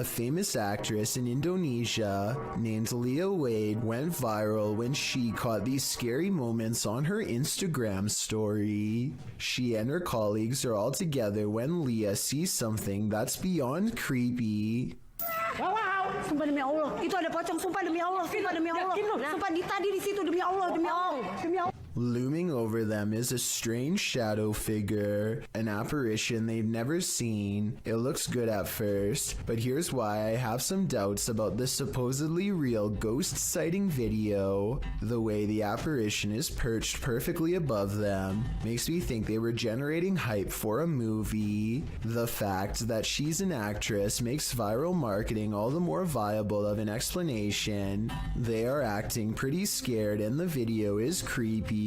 A famous actress in Indonesia named Leah Wade went viral when she caught these scary moments on her Instagram story. She and her colleagues are all together when Leah sees something that's beyond creepy. Wow, sumpah demi Allah. Itu ada pocong, sumpah demi Allah, sumpah demi Allah. Sumpah tadi di situ demi Allah, demi Allah, demi Allah. Looming over them is a strange shadow figure, an apparition they've never seen. It looks good at first, but here's why I have some doubts about this supposedly real ghost sighting video. The way the apparition is perched perfectly above them makes me think they were generating hype for a movie. The fact that she's an actress makes viral marketing all the more viable of an explanation. They are acting pretty scared and the video is creepy.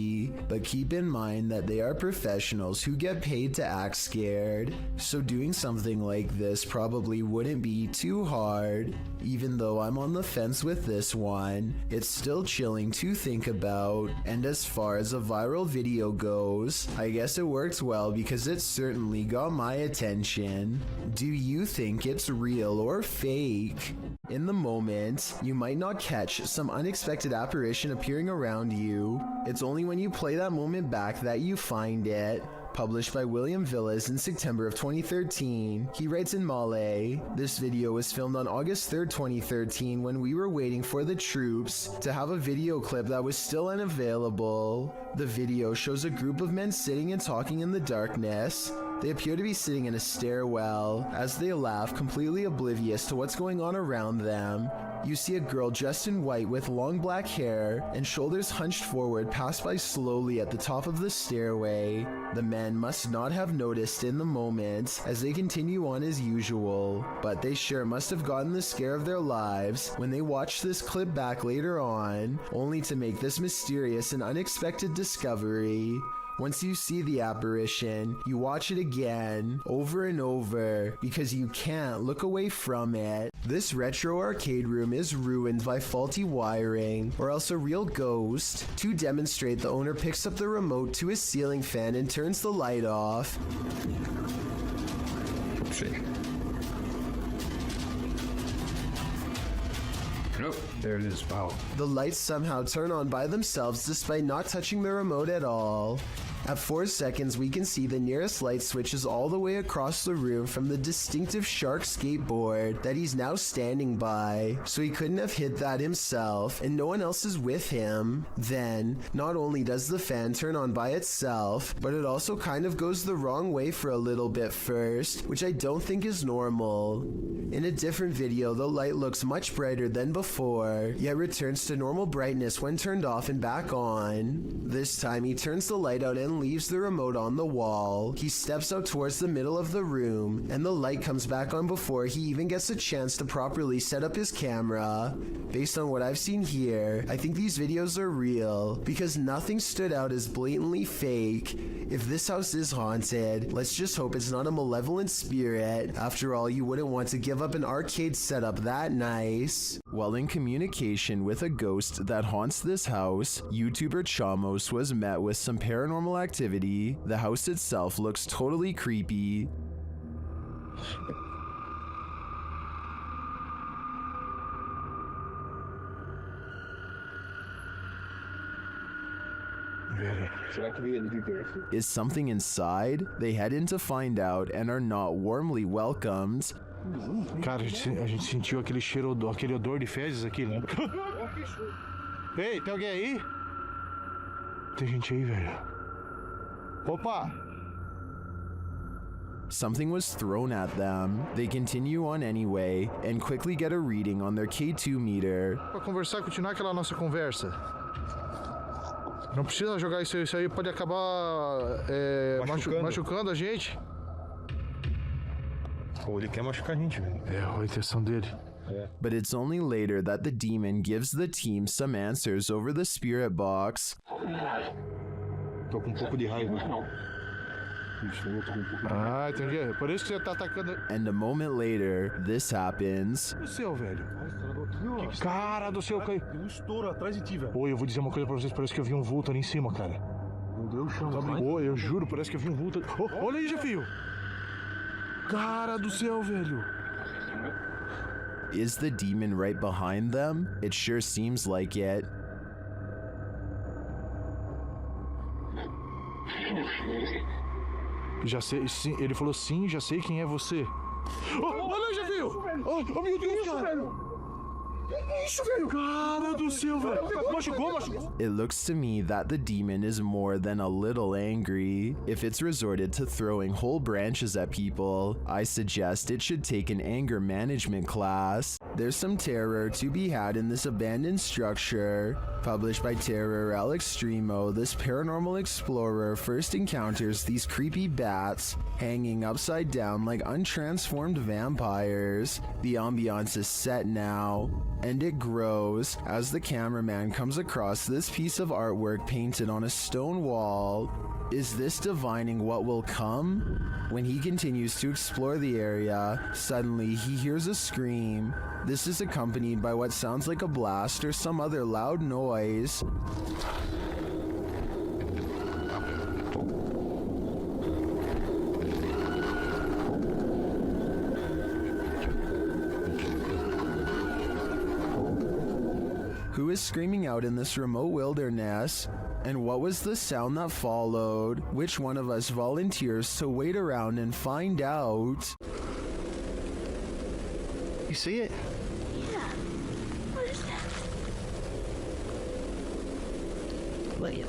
But keep in mind that they are professionals who get paid to act scared, so doing something like this probably wouldn't be too hard. Even though I'm on the fence with this one, it's still chilling to think about. And as far as a viral video goes, I guess it worked well because it certainly got my attention. Do you think it's real or fake? In the moment, you might not catch some unexpected apparition appearing around you. It's only when you play that moment back that you find it. Published by William Villas in September of 2013. He writes in Malay, this video was filmed on August 3rd, 2013 when we were waiting for the troops to have a video clip that was still unavailable. The video shows a group of men sitting and talking in the darkness. They appear to be sitting in a stairwell as they laugh, completely oblivious to what's going on around them. You see a girl dressed in white with long black hair and shoulders hunched forward pass by slowly at the top of the stairway. The men must not have noticed in the moment as they continue on as usual, but they sure must have gotten the scare of their lives when they watched this clip back later on, only to make this mysterious and unexpected discovery. Once you see the apparition, you watch it again, over and over, because you can't look away from it. This retro arcade room is ruined by faulty wiring, or else a real ghost. To demonstrate, the owner picks up the remote to his ceiling fan and turns the light off. Oh, there it is. Wow. The lights somehow turn on by themselves despite not touching the remote at all. At 4 seconds, we can see the nearest light switches all the way across the room from the distinctive shark skateboard that he's now standing by, so he couldn't have hit that himself, and no one else is with him. Then, not only does the fan turn on by itself, but it also kind of goes the wrong way for a little bit first, which I don't think is normal. In a different video, the light looks much brighter than before, yet returns to normal brightness when turned off and back on. This time, he turns the light out and leaves the remote on the wall. He steps out towards the middle of the room, and the light comes back on before he even gets a chance to properly set up his camera. Based on what I've seen here, I think these videos are real, because nothing stood out as blatantly fake. If this house is haunted, let's just hope it's not a malevolent spirit. After all, you wouldn't want to give up an arcade setup that nice. While in communication with a ghost that haunts this house, YouTuber Chamos was met with some paranormal activity. The house itself looks totally creepy. Is something inside? They head in to find out and are not warmly welcomed. Cara, a gente sentiu aquele cheiro, aquele odor de fezes aqui, né? Ei, tem alguém aí? Tem gente aí, velho. Opa! Something was thrown at them. They continue on anyway and quickly get a reading on their K2 meter. Pra conversar, continuar aquela nossa conversa. Não precisa jogar isso aí pode acabar machucando a gente. Pô, ele quer machucar a gente, velho. É a intenção dele. But it's only later that the demon gives the team some answers over the spirit box. Tô com um pouco de raiva. Ah, entendi. Por isso que você tá atacando. And a moment later, this happens. O céu, velho. Cara do céu, caiu. Tem um estouro atrás de ti, velho. Oi, eu vou dizer uma coisa pra vocês. Parece que eu vi um vulto ali em cima, cara. Meu Deus, chão. Oi, eu juro, parece que eu vi um vulto. Oh, olha aí, Jefio. Cara do céu, velho. Is the demon right behind them? It sure seems like it. Já sei, sim, ele falou sim, já sei quem é você. Olha, já viu! Oh, meu Deus, cara! Isso, velho! Cara do céu, velho! Machucou. It looks to me that the demon is more than a little angry. If it's resorted to throwing whole branches at people, I suggest it should take an anger management class. There's some terror to be had in this abandoned structure. Published by Terror El Extremo, this paranormal explorer first encounters these creepy bats hanging upside down like untransformed vampires. The ambiance is set now, and it grows as the cameraman comes across this piece of artwork painted on a stone wall. Is this divining what will come? When he continues to explore the area, suddenly he hears a scream. This is accompanied by what sounds like a blast or some other loud noise. Who is screaming out in this remote wilderness? And what was the sound that followed? Which one of us volunteers to wait around and find out? You see it? Yeah. What is that? Wait.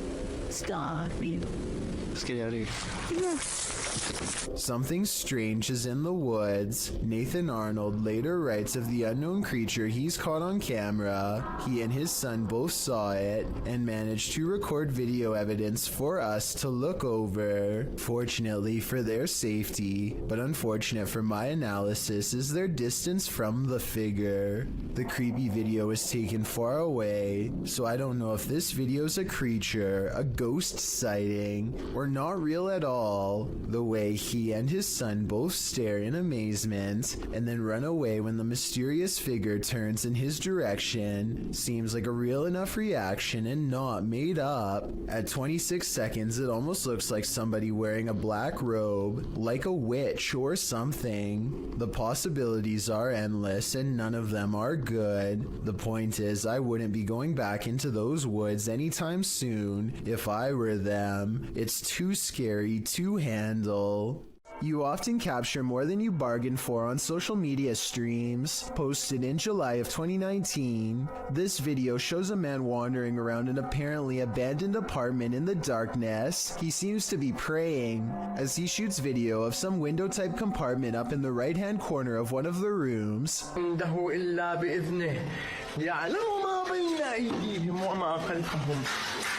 Stop you. Let's get out of here. Something strange is in the woods. Nathan Arnold later writes of the unknown creature he's caught on camera. He and his son both saw it and managed to record video evidence for us to look over. Fortunately for their safety, but unfortunate for my analysis, is their distance from the figure. The creepy video was taken far away, so I don't know if this video's a creature, a ghost sighting, or not real at all. The way he and his son both stare in amazement and then run away when the mysterious figure turns in his direction seems like a real enough reaction and not made up. At 26 seconds, it almost looks like somebody wearing a black robe, like a witch or something. The possibilities are endless and none of them are good. The point is, I wouldn't be going back into those woods anytime soon if I were them. It's too scary to handle. You often capture more than you bargained for on social media streams. Posted in July of 2019, this video shows a man wandering around an apparently abandoned apartment in the darkness. He seems to be praying as he shoots video of some window-type compartment up in the right-hand corner of one of the rooms.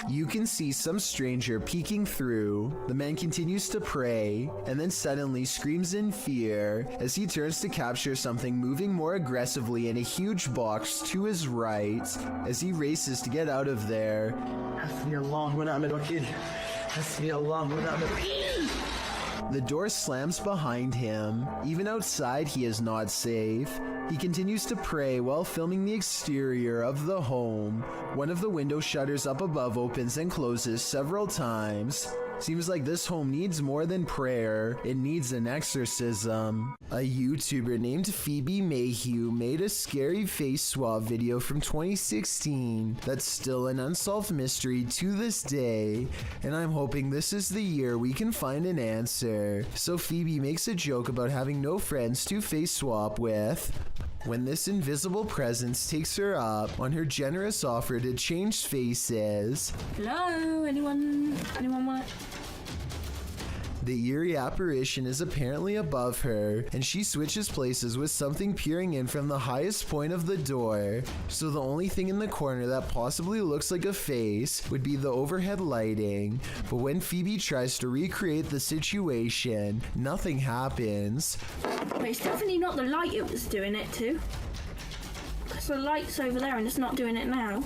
You can see some stranger peeking through. The man continues to pray and then suddenly screams in fear as he turns to capture something moving more aggressively in a huge box to his right as he races to get out of there. The door slams behind him. Even outside, he is not safe. He continues to pray while filming the exterior of the home. One of the window shutters up above opens and closes several times. Seems like this home needs more than prayer, it needs an exorcism. A YouTuber named Phoebe Mayhew made a scary face swap video from 2016 that's still an unsolved mystery to this day, and I'm hoping this is the year we can find an answer. So Phoebe makes a joke about having no friends to face swap with when this invisible presence takes her up on her generous offer to change faces. Hello? Anyone want? The eerie apparition is apparently above her, and she switches places with something peering in from the highest point of the door. So the only thing in the corner that possibly looks like a face would be the overhead lighting. But when Phoebe tries to recreate the situation, nothing happens. But it's definitely not the light it was doing it to. Because the light's over there and it's not doing it now.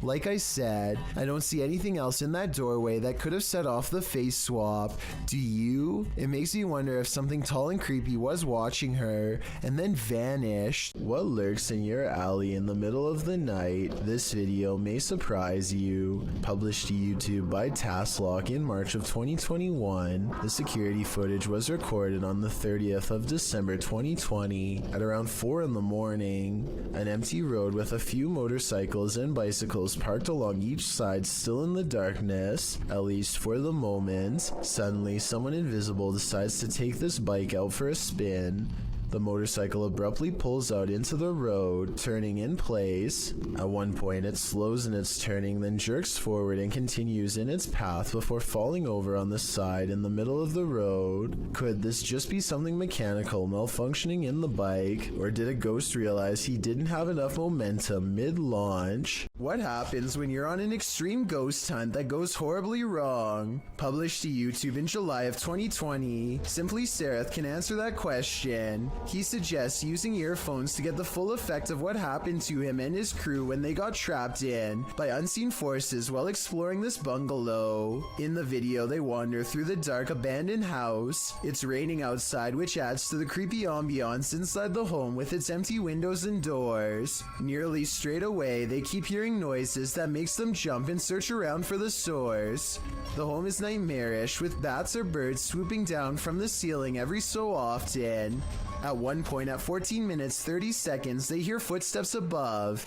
Like I said, I don't see anything else in that doorway that could have set off the face swap. Do you? It makes me wonder if something tall and creepy was watching her and then vanished. What lurks in your alley in the middle of the night? This video may surprise you. Published to YouTube by Tasklock in March of 2021, the security footage was recorded on the 30th of December 2020 at around 4 in the morning. An empty road with a few motorcycles and bicycles parked along each side, still in the darkness, at least for the moment. Suddenly, someone invisible decides to take this bike out for a spin. The motorcycle abruptly pulls out into the road, turning in place. At one point, it slows in its turning, then jerks forward and continues in its path before falling over on the side in the middle of the road. Could this just be something mechanical malfunctioning in the bike, or did a ghost realize he didn't have enough momentum mid-launch? What happens when you're on an extreme ghost hunt that goes horribly wrong? Published to YouTube in July of 2020, Simply Sereth can answer that question. He suggests using earphones to get the full effect of what happened to him and his crew when they got trapped in by unseen forces while exploring this bungalow. In the video, they wander through the dark abandoned house. It's raining outside, which adds to the creepy ambiance inside the home with its empty windows and doors. Nearly straight away, they keep hearing noises that makes them jump and search around for the source. The home is nightmarish, with bats or birds swooping down from the ceiling every so often. At one point, at 14 minutes 30 seconds, they hear footsteps above.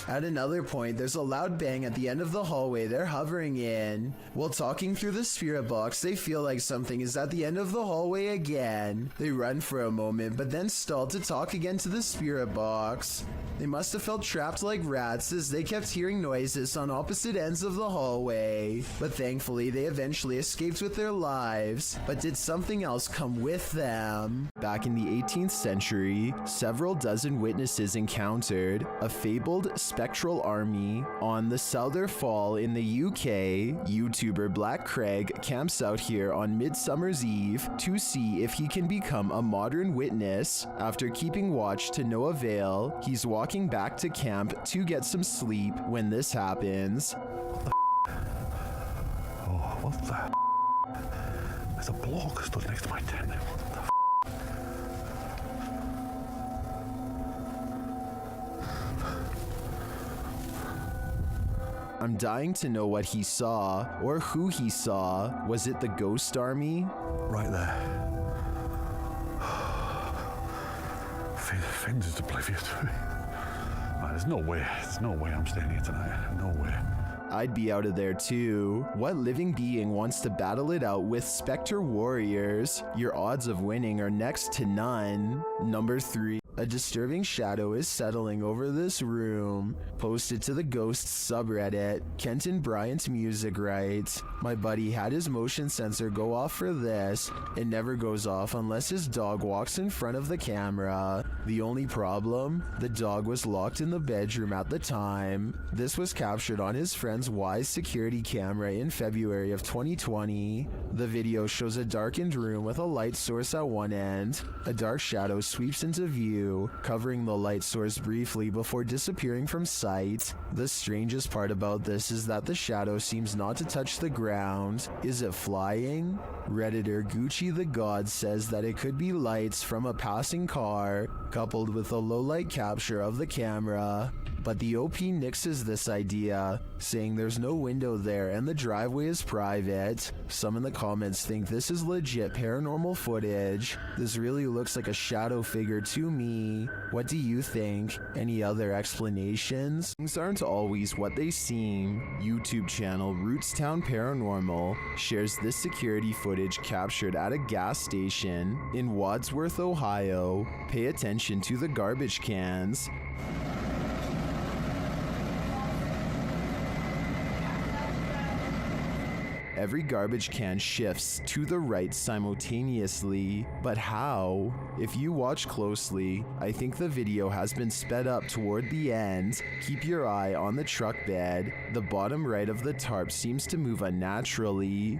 At another point, there's a loud bang at the end of the hallway they're hovering in. While talking through the spirit box, they feel like something is at the end of the hallway again. They run for a moment, but then stall to talk again to the spirit box. They must have felt trapped like rats as they kept hearing noises on opposite ends of the hallway. But thankfully, they eventually escaped with their lives. But did something else come with them? Back in the 18th century, several dozen witnesses encountered a fabled spectral army on the Souther Fall in the UK. YouTuber Black Craig camps out here on Midsummer's Eve to see if he can become a modern witness. After keeping watch to no avail, he's walking back to camp to get some sleep when this happens. Oh, what the? There's a block stood next to my tent. What the? I'm dying to know what he saw, or who he saw. Was it the ghost army? Right there. Fins is to play for you too. There's no way I'm staying here tonight. No way. I'd be out of there too. What living being wants to battle it out with Spectre Warriors? Your odds of winning are next to none. Number 3. A disturbing shadow is settling over this room. Posted to the Ghosts subreddit, Kenton Bryant Music writes, "My buddy had his motion sensor go off for this. It never goes off unless his dog walks in front of the camera. The only problem? The dog was locked in the bedroom at the time." This was captured on his friend's Wise security camera in February of 2020. The video shows a darkened room with a light source at one end. A dark shadow sweeps into view, covering the light source briefly before disappearing from sight. The strangest part about this is that the shadow seems not to touch the ground. Is it flying? Redditor Gucci the God says that it could be lights from a passing car, coupled with a low light capture of the camera. But the OP nixes this idea, saying there's no window there and the driveway is private. Some in the comments think this is legit paranormal footage. This really looks like a shadow figure to me. What do you think? Any other explanations? Things aren't always what they seem. YouTube channel Rootstown Paranormal shares this security footage captured at a gas station in Wadsworth, Ohio. Pay attention to the garbage cans. Every garbage can shifts to the right simultaneously, but how? If you watch closely, I think the video has been sped up toward the end. Keep your eye on the truck bed. The bottom right of the tarp seems to move unnaturally.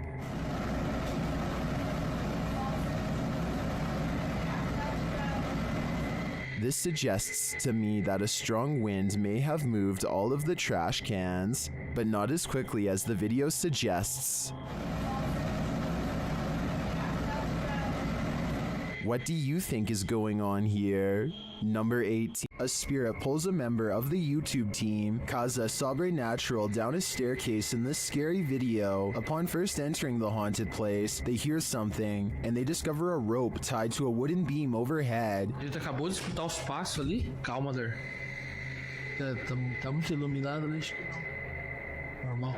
This suggests to me that a strong wind may have moved all of the trash cans, but not as quickly as the video suggests. What do you think is going on here? Number 18. A spirit pulls a member of the YouTube team, Kaza Sobrenatural, down a staircase in this scary video. Upon first entering the haunted place, they hear something, and they discover a rope tied to a wooden beam overhead. A gente acabou de escutar os passos ali. Calma, Der. Tá muito iluminado ali. Normal.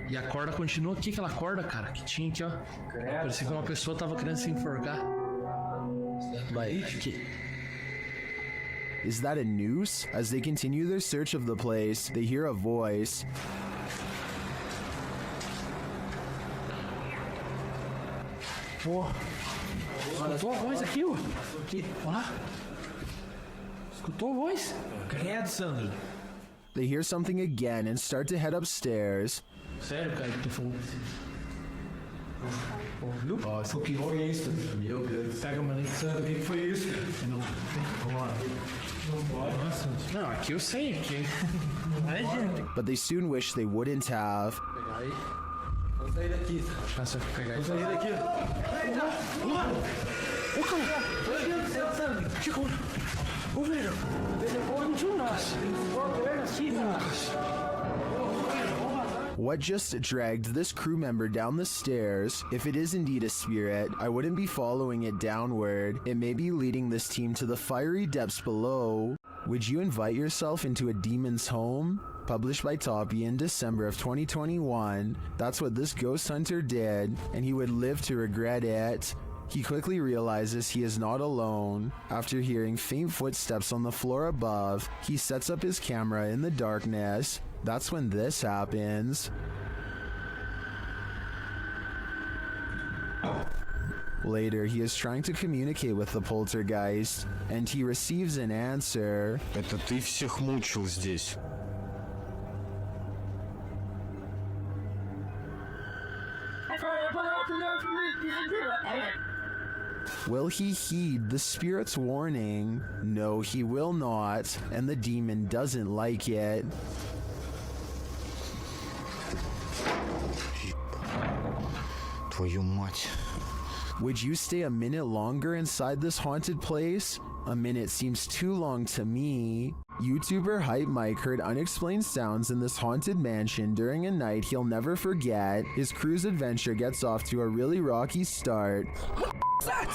E a corda continua aqui, aquela corda, cara, que tinha aqui, ó. Parecia que uma pessoa tava querendo se enforcar. Vai, aqui. Is that a noose? As they continue their search of the place, they hear a voice. Pô. Escutou a voz aqui, ó. Aqui, ó lá. Escutou a voz? Credo, Sandro. They hear something again and start to head upstairs. Sério, cara, que tu falou. Viu? Ó, isso aqui foi isso. Meu Deus. Pega uma lente. Sandro, o que foi isso? Não. Vamos lá. Nossa. Não, aqui eu sei, aqui. But they soon wish they wouldn't have. Pegar aí. Vamos sair daqui. Passa pra pegar aí. Vamos sair daqui. Ô, cara. Meu Deus do céu, Sandro. Chico. Ô, velho. Telefone de nós. What just dragged this crew member down the stairs? If it is indeed a spirit, I wouldn't be following it downward. It may be leading this team to the fiery depths below. Would you invite yourself into a demon's home? Published by Toppy in December of 2021. That's what this ghost hunter did, and he would live to regret it. He quickly realizes he is not alone. After hearing faint footsteps on the floor above, he sets up his camera in the darkness. That's when this happens. Later, he is trying to communicate with the poltergeist, and he receives an answer. Это ты всех мучил здесь. Will he heed the spirit's warning? No, he will not, and the demon doesn't like it. Твою мать. Would you stay a minute longer inside this haunted place? A minute seems too long to me. YouTuber Hype Mike heard unexplained sounds in this haunted mansion during a night he'll never forget. His cruise adventure gets off to a really rocky start. That?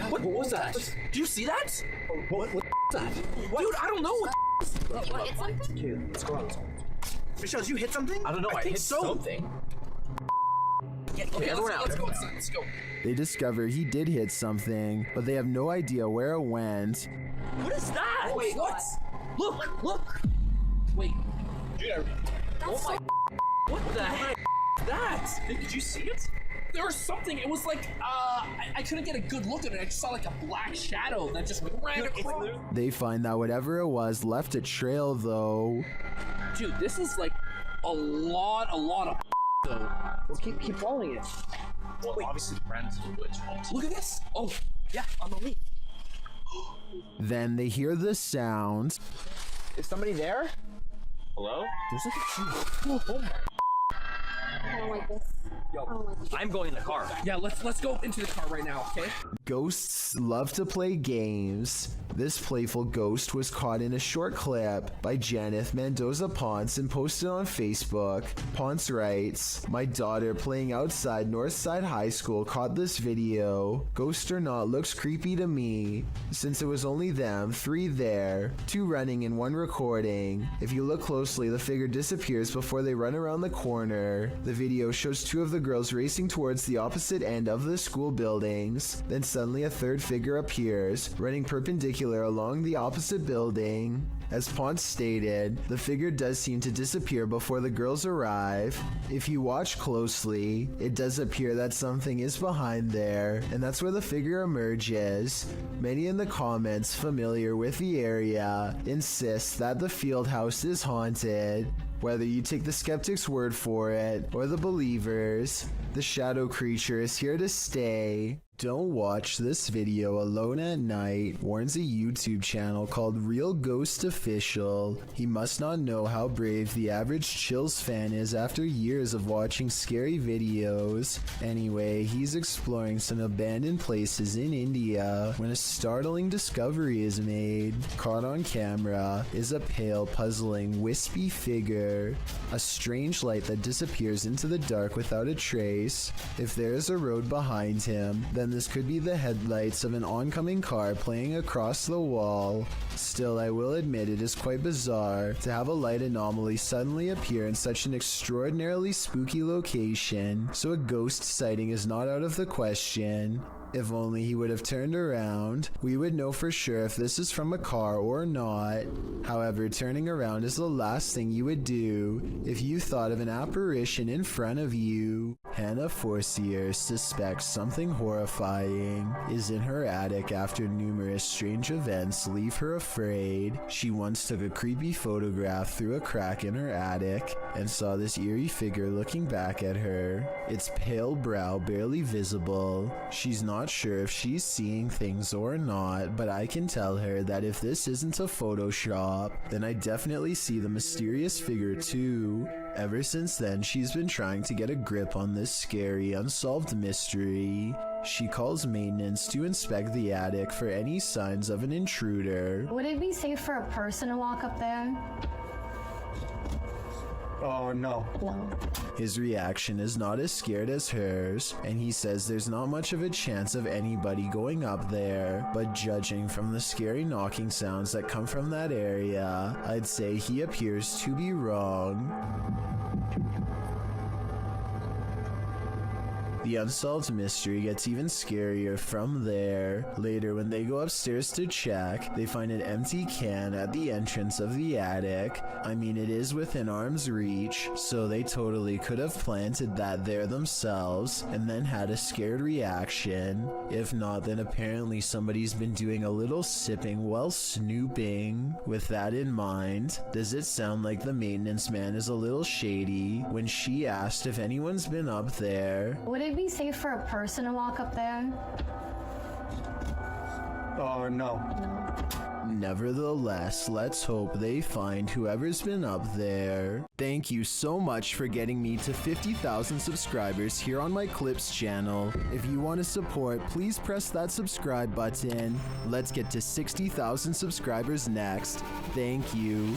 What was that? Do you see that? What was that? Dude, I don't know what You hit something? Dude, what's going on? Michelle, did you hit something? I don't know, I think hit so. Something. Okay, everyone out. Let's go inside. Let's go. They discover he did hit something, but they have no idea where it went. What is that? Wait, what? Look! Wait. Dude, oh my. What the heck is that? Did you see it? There was something, it was like, I couldn't get a good look at it. I just saw like a black shadow that just ran across. They find that whatever it was left a trail though. Dude, this is like a lot of though. Let's keep following it. Well, wait. Obviously the brand is a witch. Look at this. Oh, yeah, on the leaf. Then they hear the sound. Is somebody there? Hello? There's like a tree. Oh my. I don't like this. Yo, I'm going in the car. Yeah, let's go into the car right now, okay? Ghosts love to play games. This playful ghost was caught in a short clip by Janeth Mendoza Ponce and posted on Facebook. Ponce writes, "My daughter playing outside Northside High School caught this video. Ghost or not, looks creepy to me. Since it was only them, 3 there, 2 running and 1 recording. If you look closely, the figure disappears before they run around the corner. The video shows 2 of the girls racing towards the opposite end of the school buildings. Then suddenly a 3rd figure appears, running perpendicular along the opposite building. As Ponce stated, the figure does seem to disappear before the girls arrive. If you watch closely, it does appear that something is behind there, and that's where the figure emerges. Many in the comments familiar with the area insist that the field house is haunted. Whether you take the skeptic's word for it or the believers, the shadow creature is here to stay." Don't watch this video alone at night, warns a YouTube channel called Real Ghost Official. He must not know how brave the average Chills fan is after years of watching scary videos. Anyway, he's exploring some abandoned places in India when a startling discovery is made. Caught on camera is a pale, puzzling, wispy figure. A strange light that disappears into the dark without a trace. If there is a road behind him, then this could be the headlights of an oncoming car playing across the wall. Still, I will admit it is quite bizarre to have a light anomaly suddenly appear in such an extraordinarily spooky location, so a ghost sighting is not out of the question. If only he would have turned around, we would know for sure if this is from a car or not. However, turning around is the last thing you would do if you thought of an apparition in front of you. Hannah Forcier suspects something horrifying is in her attic after numerous strange events leave her afraid. She once took a creepy photograph through a crack in her attic and saw this eerie figure looking back at her. Its pale brow barely visible. She's not sure if she's seeing things or not, but I can tell her that if this isn't a Photoshop, then I definitely see the mysterious figure too. Ever since then, she's been trying to get a grip on this scary, unsolved mystery. She calls maintenance to inspect the attic for any signs of an intruder. Would it be safe for a person to walk up there? Oh, no. No. His reaction is not as scared as hers, and he says there's not much of a chance of anybody going up there, but judging from the scary knocking sounds that come from that area, I'd say he appears to be wrong. The unsolved mystery gets even scarier from there. Later, when they go upstairs to check, they find an empty can at the entrance of the attic. I mean, it is within arm's reach, so they totally could have planted that there themselves and then had a scared reaction. If not, then apparently somebody's been doing a little sipping while snooping. With that in mind, does it sound like the maintenance man is a little shady when she asked if anyone's been up there? Would it be safe for a person to walk up there? Oh, no. No. Nevertheless, let's hope they find whoever's been up there. Thank you so much for getting me to 50,000 subscribers here on my Clips channel. If you want to support, please press that subscribe button. Let's get to 60,000 subscribers next. Thank you.